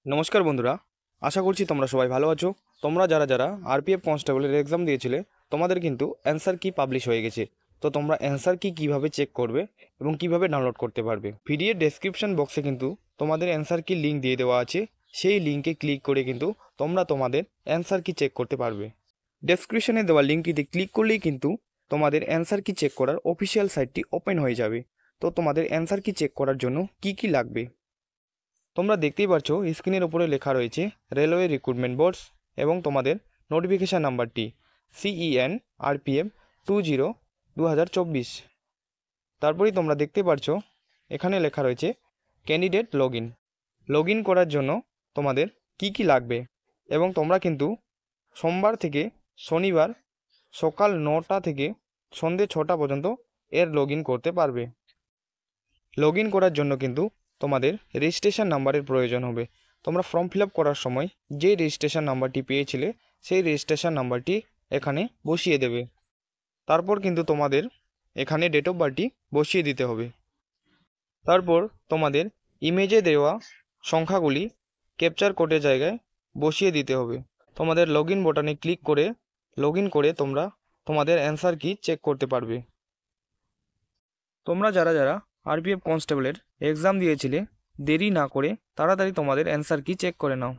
নমস্কার বন্ধুরা, আশা করছি তোমরা সবাই ভালো আছো। তোমরা যারা যারা আরপিএফ কনস্টেবলের এক্সাম দিয়েছিলে তোমাদের কিন্তু অ্যান্সার কি পাবলিশ হয়ে গেছে। তো তোমরা অ্যান্সার কি কিভাবে চেক করবে এবং কিভাবে ডাউনলোড করতে পারবে, ভিডিওর ডেসক্রিপশন বক্সে কিন্তু তোমাদের অ্যান্সার কি লিঙ্ক দিয়ে দেওয়া আছে। সেই লিঙ্কে ক্লিক করে কিন্তু তোমরা তোমাদের অ্যান্সার কি চেক করতে পারবে। ডেসক্রিপশনে দেওয়া লিঙ্কটিতে ক্লিক করলেই কিন্তু তোমাদের অ্যান্সার কি চেক করার অফিসিয়াল সাইটটি ওপেন হয়ে যাবে। তো তোমাদের অ্যান্সার কি চেক করার জন্য কি কি লাগবে তোমরা দেখতেই পাচ্ছো, স্ক্রিনের উপরে লেখা রয়েছে রেলওয়ে রিক্রুটমেন্ট বোর্ডস এবং তোমাদের নোটিফিকেশান নাম্বারটি CEN RPF 20/2024। তারপরেই তোমরা দেখতে পাচ্ছ এখানে লেখা রয়েছে ক্যান্ডিডেট লগ ইন করার জন্য তোমাদের কি কি লাগবে এবং তোমরা কিন্তু সোমবার থেকে শনিবার সকাল 9টা থেকে সন্ধে 6টা পর্যন্ত এর লগ ইন করতে পারবে। লগ ইন করার জন্য কিন্তু তোমাদের রেজিস্ট্রেশন নাম্বারের প্রয়োজন হবে। তোমরা ফর্ম ফিল আপ করার সময় যে রেজিস্ট্রেশন নাম্বারটি পেয়েছিলে সেই রেজিস্ট্রেশন নাম্বারটি এখানে বসিয়ে দেবে। তারপর কিন্তু তোমাদের এখানে ডেট অফ বার্থটি বসিয়ে দিতে হবে। তারপর তোমাদের ইমেজে দেওয়া সংখ্যাগুলি ক্যাপচার কোডের জায়গায় বসিয়ে দিতে হবে। তোমাদের লগ ইন বাটনে ক্লিক করে লগ ইন করে তোমরা তোমাদের অ্যান্সার কি চেক করতে পারবে। তোমরা যারা যারা আরপিএফ কনস্টেবলের এক্সাম দিয়েছিলে দেরি না করে তাড়াতাড়ি তোমাদের অ্যান্সার কি চেক করে নাও।